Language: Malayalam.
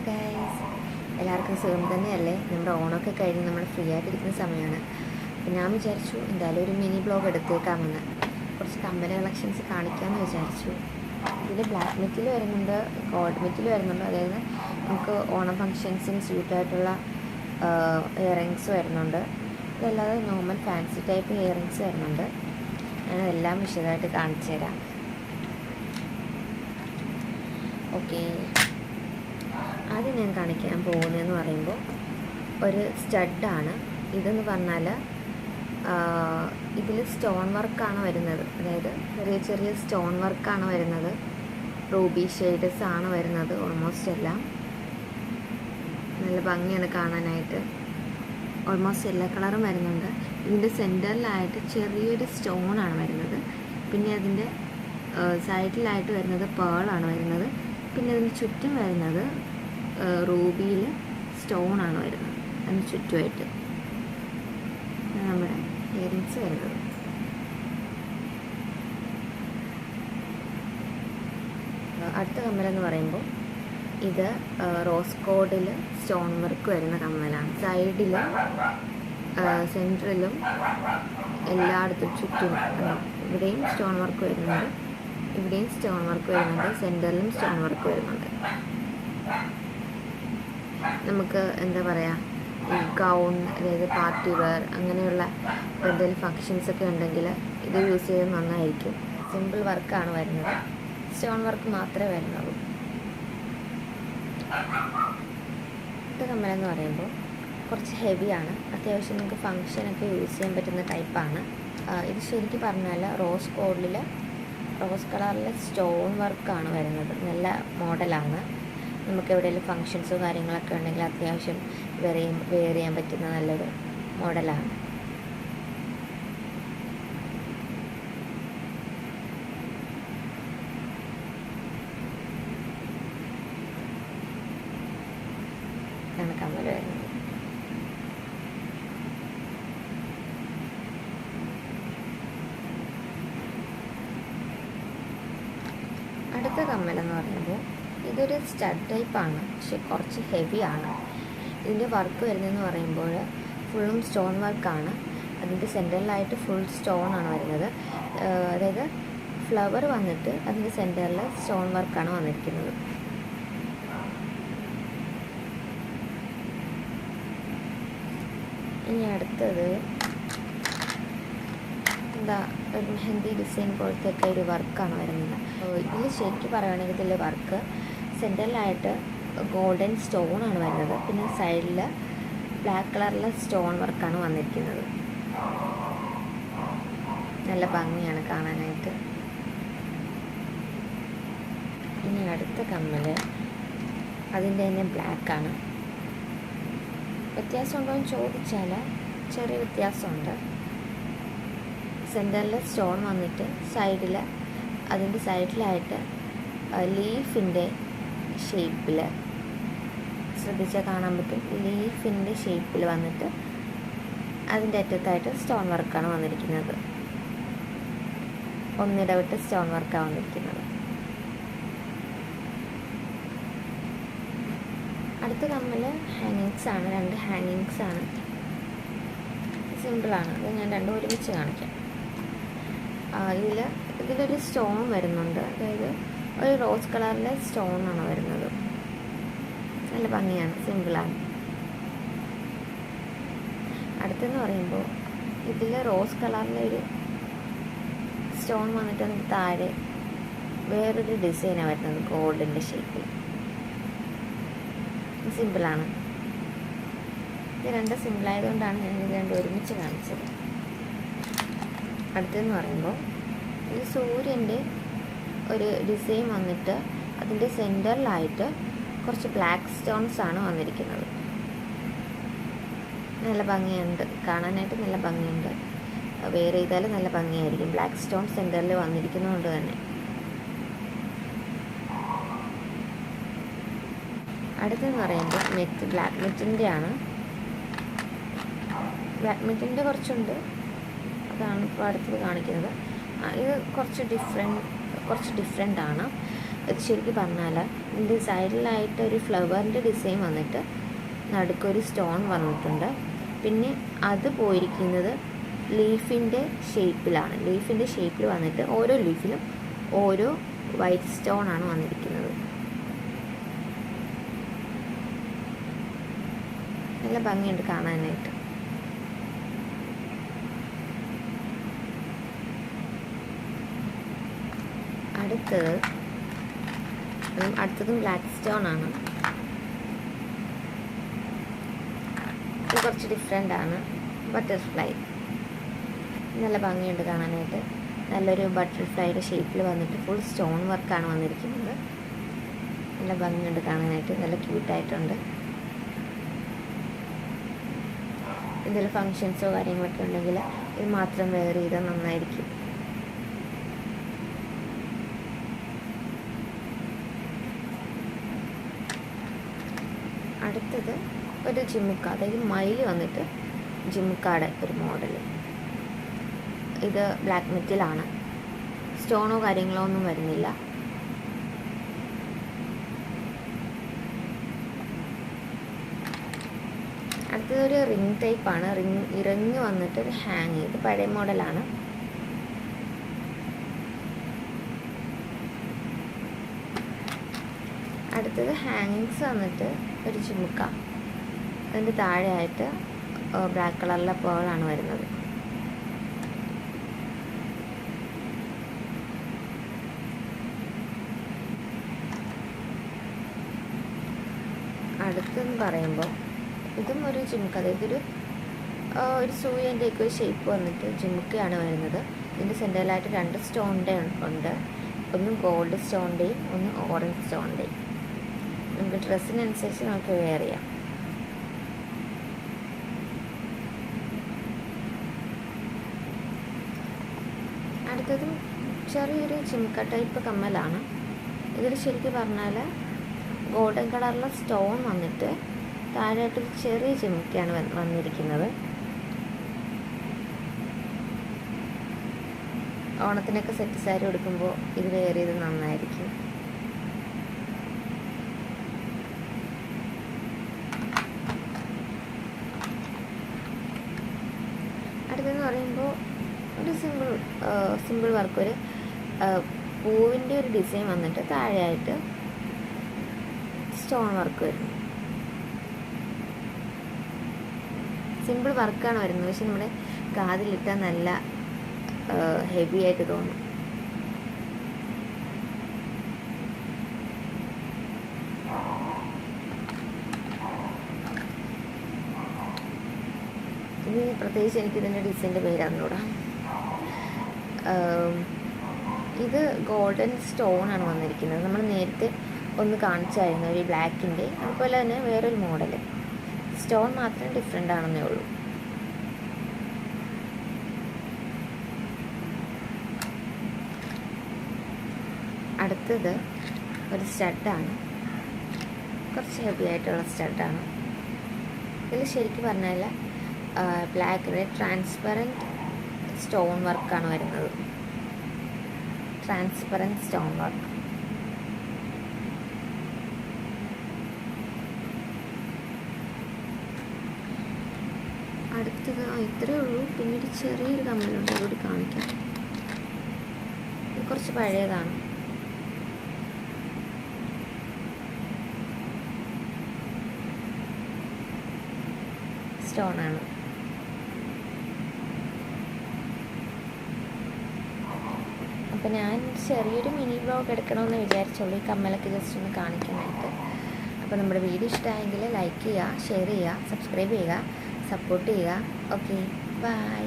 ഗൈസ്, എല്ലാവർക്കും സുഖം തന്നെയല്ലേ? നമ്മുടെ ഓണമൊക്കെ കഴിഞ്ഞ് നമ്മൾ ഫ്രീ ആയിട്ടിരിക്കുന്ന സമയമാണ്. അപ്പം ഞാൻ വിചാരിച്ചു എന്തായാലും ഒരു മിനി ബ്ലോഗ് എടുത്തേക്കാമെന്ന്, കുറച്ച് കമ്പനി കളക്ഷൻസ് കാണിക്കാമെന്ന് വിചാരിച്ചു. ഇതിൽ ബ്ലാക്ക് മെറ്റിൽ വരുന്നുണ്ട്, ഗോൾഡ് മെറ്റിൽ വരുന്നുണ്ട്. അതായത് നമുക്ക് ഓണം ഫങ്ഷൻസിന് സ്യൂട്ടായിട്ടുള്ള ഇയറിങ്സ് വരുന്നുണ്ട്. ഇതല്ലാതെ നോർമൽ ഫാൻസി ടൈപ്പ് ഇയറിങ്സ് വരുന്നുണ്ട്. ഞാനതെല്ലാം വിശദമായിട്ട് കാണിച്ചു തരാം. ഓക്കെ, ആദ്യം ഞാൻ കാണിക്കാൻ പോകുന്നതെന്ന് പറയുമ്പോൾ ഒരു സ്റ്റഡാണ്. ഇതെന്ന് പറഞ്ഞാൽ ഇതിൽ സ്റ്റോൺ വർക്കാണ് വരുന്നത്. അതായത് ചെറിയ ചെറിയ സ്റ്റോൺ വർക്കാണ് വരുന്നത്. റൂബി ഷെയ്ഡ്സ് ആണ് വരുന്നത്. ഓൾമോസ്റ്റ് എല്ലാം നല്ല ഭംഗിയാണ് കാണാനായിട്ട്. ഓൾമോസ്റ്റ് എല്ലാ കളറും വരുന്നുണ്ട്. ഇതിൻ്റെ സെൻറ്ററിലായിട്ട് ചെറിയൊരു സ്റ്റോണാണ് വരുന്നത്. പിന്നെ അതിൻ്റെ സൈഡിലായിട്ട് വരുന്നത് പേളാണ് വരുന്നത്. പിന്നെ അതിന് ചുറ്റും വരുന്നത് റൂബിയിൽ സ്റ്റോണാണ് വരുന്നത്. അതിന് ചുറ്റുമായിട്ട് നമ്മുടെ ഇയറിങ്സ് വരുന്നത്. അടുത്ത കമ്മലെന്ന് പറയുമ്പോൾ ഇത് റോസ് കോഡിൽ സ്റ്റോൺ വർക്ക് വരുന്ന കമ്മലാണ്. സൈഡിൽ സെൻറ്ററിലും എല്ലായിടത്തും ചുറ്റും ഇവിടെയും സ്റ്റോൺ വർക്ക് വരുന്നുണ്ട്, ഇവിടെയും സ്റ്റോൺ വർക്ക് വരുന്നുണ്ട്, സെൻറ്ററിലും സ്റ്റോൺ വർക്ക് വരുന്നുണ്ട്. നമുക്ക് എന്താ പറയുക, ഈ ഗൗൺ, അതായത് പാർട്ടി വെയർ, അങ്ങനെയുള്ള എന്തെങ്കിലും ഫങ്ഷൻസൊക്കെ ഉണ്ടെങ്കിൽ ഇത് യൂസ് ചെയ്ത് നന്നായിരിക്കും. സിമ്പിൾ വർക്കാണ് വരുന്നത്, സ്റ്റോൺ വർക്ക് മാത്രമേ വരുന്നുള്ളൂ. അടുത്ത കമ്മലെന്ന് പറയുമ്പോൾ കുറച്ച് ഹെവിയാണ്. അത്യാവശ്യം നമുക്ക് ഫങ്ഷനൊക്കെ യൂസ് ചെയ്യാൻ പറ്റുന്ന ടൈപ്പാണ്. ഇത് ശരിക്കും പറഞ്ഞാൽ റോസ് കോഡിൽ റോസ് കളറിലെ സ്റ്റോൺ വർക്കാണ് വരുന്നത്. നല്ല മോഡലാണ്. നമുക്ക് എവിടെയെങ്കിലും ഫങ്ഷൻസോ കാര്യങ്ങളൊക്കെ ഉണ്ടെങ്കിൽ അത്യാവശ്യം വെയർ ചെയ്യാൻ പറ്റുന്ന നല്ലൊരു മോഡലാണ്. ഇതാണ് കമ്മൽ വരുന്നത്. അടുത്ത കമ്മലെന്ന് പറയുമ്പോൾ ഇതൊരു സ്റ്റഡ് ടൈപ്പാണ്, പക്ഷെ കുറച്ച് ഹെവിയാണ്. ഇതിൻ്റെ വർക്ക് വരുന്നതെന്ന് പറയുമ്പോൾ ഫുള്ളും സ്റ്റോൺ വർക്കാണ്. അതിൻ്റെ സെൻറ്ററിലായിട്ട് ഫുൾ സ്റ്റോണാണ് വരുന്നത്. അതായത് ഫ്ലവർ വന്നിട്ട് അതിൻ്റെ സെൻറ്ററിൽ സ്റ്റോൺ വർക്കാണ് വന്നിരിക്കുന്നത്. ഇനി അടുത്തത് എന്താ, ഒരു മെഹന്തി ഡിസൈൻ പോലത്തെ ഒക്കെ ഒരു വർക്കാണ് വരുന്നത്. ഇതിൽ ശരിക്കും പറയുകയാണെങ്കിൽ ഇതിൽ വർക്ക് സെൻറ്ററിലായിട്ട് ഗോൾഡൻ സ്റ്റോണാണ് വരുന്നത്. പിന്നെ സൈഡിൽ ബ്ലാക്ക് കളറിലെ സ്റ്റോൺ വർക്കാണ് വന്നിരിക്കുന്നത്. നല്ല ഭംഗിയാണ് കാണാനായിട്ട്. ഇനി അടുത്ത കമ്മൽ അതിൻ്റെ തന്നെ ബ്ലാക്കാണ്. വ്യത്യാസമുണ്ടോ എന്ന് ചോദിച്ചാൽ ചെറിയ വ്യത്യാസമുണ്ട്. സെൻറ്ററിൽ സ്റ്റോൺ വന്നിട്ട് അതിൻ്റെ സൈഡിലായിട്ട് ലീഫിൻ്റെ ഷേപ്പിൽ, ശ്രദ്ധിച്ചാൽ കാണാൻ പറ്റും, ലീഫിൻ്റെ ഷേപ്പിൽ വന്നിട്ട് അതിൻ്റെ അറ്റത്തായിട്ട് സ്റ്റോൺ വർക്കാണ് വന്നിരിക്കുന്നത്. ഒന്നിടവിട്ട് സ്റ്റോൺ വർക്കാണ് വന്നിരിക്കുന്നത്. അടുത്ത കമ്മൽ ഹാങ്ങിങ്സ് ആണ്. 2 ഹാങ്ങിങ്സ് ആണ്. സിമ്പിളാണ്. അത് ഞാൻ രണ്ടും ഒരുമിച്ച് കാണിക്കാം. ഇതിലൊരു സ്റ്റോൺ വരുന്നുണ്ട്. അതായത് ഒരു റോസ് കളറിലെ സ്റ്റോണാണ് വരുന്നത്. നല്ല ഭംഗിയാണ്, സിമ്പിളാണ്. അടുത്തെന്ന് പറയുമ്പോൾ ഇതിൽ റോസ് കളറിലെ ഒരു സ്റ്റോൺ വന്നിട്ട് അതിന് താഴെ വേറൊരു ഡിസൈനാണ് വരുന്നത്, ഗോൾഡിൻ്റെ ഷേപ്പിൽ. സിമ്പിളാണ്. ഇത് രണ്ട് സിമ്പിളായതുകൊണ്ടാണ് ഞാനിത് രണ്ടും ഒരുമിച്ച് കാണിച്ചത്. അടുത്തെന്ന് പറയുമ്പോൾ ഇത് സൂര്യൻ്റെ ഒരു ഡിസൈൻ വന്നിട്ട് അതിൻ്റെ സെൻറ്ററിലായിട്ട് കുറച്ച് ബ്ലാക്ക് സ്റ്റോൺസ് ആണ് വന്നിരിക്കുന്നത്. നല്ല ഭംഗിയുണ്ട് കാണാനായിട്ട്, നല്ല ഭംഗിയുണ്ട്. വെയർ ചെയ്താൽ നല്ല ഭംഗിയായിരിക്കും. ബ്ലാക്ക് സ്റ്റോൺ സെൻറ്ററിൽ വന്നിരിക്കുന്നതുകൊണ്ട് തന്നെ. അടുത്തെന്ന് പറയുമ്പോൾ ബ്ലാക്ക് മെറ്റിൻ്റെ ആണ്. ബ്ലാക്ക് മെറ്റിൻ്റെ കുറച്ചുണ്ട്, അതാണ് ഇപ്പോൾ അടുത്തത് കാണിക്കുന്നത്. ഇത് കുറച്ച് ഡിഫറെൻ്റ് ആണ്. ഇത് ശരിക്കും പറഞ്ഞാൽ ഇതിൻ്റെ സൈഡിലായിട്ട് ഒരു ഫ്ലവറിൻ്റെ ഡിസൈൻ വന്നിട്ട് നടുക്കൊരു സ്റ്റോൺ വന്നിട്ടുണ്ട്. പിന്നെ അത് പോയിരിക്കുന്നത് ലീഫിൻ്റെ ഷേപ്പിലാണ്. ലീഫിൻ്റെ ഷേപ്പിൽ വന്നിട്ട് ഓരോ ലീഫിലും ഓരോ വൈറ്റ് സ്റ്റോൺ ആണ് വന്നിരിക്കുന്നത്. നല്ല ഭംഗിയുണ്ട് കാണാനായിട്ട്. അടുത്തതും ബ്ലാക്ക് സ്റ്റോൺ ആണ്. ഇത് കുറച്ച് ഡിഫറെൻ്റ് ആണ്. ബട്ടർഫ്ലൈ നല്ല ഭംഗിയുണ്ട് കാണാനായിട്ട്. നല്ലൊരു ബട്ടർഫ്ലൈയുടെ ഷേപ്പിൽ വന്നിട്ട് ഫുൾ സ്റ്റോൺ വർക്കാണ് വന്നിരിക്കുന്നത്. നല്ല ഭംഗിയുണ്ട് കാണാനായിട്ട്. നല്ല ക്യൂട്ടായിട്ടുണ്ട്. എന്തെങ്കിലും ഫങ്ഷൻസോ കാര്യങ്ങളൊക്കെ ഉണ്ടെങ്കിൽ ഇത് മാത്രം വെയർ ചെയ്താൽ നന്നായിരിക്കും. അടുത്തത് ഒരു ജിമുക്ക, അതായത് മയിൽ വന്നിട്ട് ജിമുക്കയുടെ ഒരു മോഡൽ. ഇത് ബ്ലാക്ക് മെറ്റലാണ്. സ്റ്റോണോ കാര്യങ്ങളോ ഒന്നും വരുന്നില്ല. അടുത്തതൊരു റിങ് ടൈപ്പാണ്. റിങ് വന്നിട്ട് ഒരു ഹാങ് ചെയ്ത് പഴയ മോഡലാണ്. അടുത്തത് ഹാങ്ങിങ്സ് വന്നിട്ട് ഒരു ചുമുക്ക. അതിൻ്റെ താഴെയായിട്ട് ബ്ലാക്ക് കളറിലെ പേളാണ് വരുന്നത്. അടുത്തെന്ന് പറയുമ്പോൾ ഇതും ഒരു ജിമുക്ക, അതായത് ഒരു സൂര്യൻ്റെയൊക്കെ ഒരു ഷേപ്പ് വന്നിട്ട് ജിമുക്കയാണ് വരുന്നത്. ഇതിൻ്റെ സെൻറ്ററിലായിട്ട് 2 സ്റ്റോണിൻ്റെ ഉണ്ട്. ഒന്ന് ഗോൾഡ് സ്റ്റോണിൻ്റെയും ഒന്ന് ഓറഞ്ച് സ്റ്റോണിൻ്റെയും. നമുക്ക് ഡ്രസ്സിനനുസരിച്ച് നമുക്ക് വെയർ ചെയ്യാം. അടുത്തതും ചെറിയൊരു ജിമുക്ക ടൈപ്പ് കമ്മലാണ്. ഇതിൽ ശരിക്കും പറഞ്ഞാൽ ഗോൾഡൻ കളറിലെ സ്റ്റോൺ വന്നിട്ട് താഴെയായിട്ടൊരു ചെറിയ ജിമുക്കയാണ് വന്നിരിക്കുന്നത്. ഓണത്തിനൊക്കെ സെറ്റ് സാരി എടുക്കുമ്പോൾ ഇത് വെയർ ചെയ്ത് നന്നായിരിക്കും. അടുത്തെന്ന് പറയുമ്പോൾ ഒരു സിമ്പിൾ വർക്ക്, ഒരു പൂവിൻ്റെ ഒരു ഡിസൈൻ വന്നിട്ട് താഴെയായിട്ട് സ്റ്റോൺ വർക്ക് വരുന്നു. സിമ്പിൾ വർക്കാണ് വരുന്നത്, പക്ഷെ നമ്മുടെ കാതിലിട്ടാൽ നല്ല ഹെവി ആയിട്ട് തോന്നും. ഇനി പ്രത്യേകിച്ച് എനിക്കിതിൻ്റെ ഡിസൈൻ്റെ പേരാണെന്നൂടാ. ഇത് ഗോൾഡൻ സ്റ്റോൺ ആണ് വന്നിരിക്കുന്നത്. നമ്മൾ നേരത്തെ ഒന്ന് കാണിച്ചായിരുന്നു ഒരു ബ്ലാക്കിൻ്റെ, അതുപോലെ തന്നെ വേറൊരു മോഡൽ. സ്റ്റോൺ മാത്രം ഡിഫറെൻ്റ് ആണെന്നേ ഉള്ളൂ. അടുത്തത് ഒരു സ്റ്റഡാണ്. കുറച്ച് ഹെവി ആയിട്ടുള്ള സ്റ്റഡാണ്. ഇതിൽ ശരിക്കും പറഞ്ഞാൽ ബ്ലാക്കിൽ ട്രാൻസ്പെറൻറ്റ് സ്റ്റോൺ വർക്കാണ് വരുന്നത്. Transparent stone work. അടുത്തത് ഇത്രയേ ഉള്ളൂ. പിന്നീട് ചെറിയൊരു കമ്മലുണ്ട്, അതുകൂടി കാണിക്കാം. ഇത് കുറച്ച് പഴയതാണ്. സ്റ്റോണാണ്. അപ്പോൾ ഞാൻ ചെറിയൊരു മിനി വ്ലോഗ് എടുക്കണമെന്ന് വിചാരിച്ചുള്ളൂ, ഈ കമ്മലൊക്കെ ജസ്റ്റ് ഒന്ന് കാണിക്കാനായിട്ട്. അപ്പോൾ നമ്മുടെ വീഡിയോ ഇഷ്ടമായെങ്കിൽ ലൈക്ക് ചെയ്യുക, ഷെയർ ചെയ്യുക, സബ്സ്ക്രൈബ് ചെയ്യുക, സപ്പോർട്ട് ചെയ്യുക. Okay, by.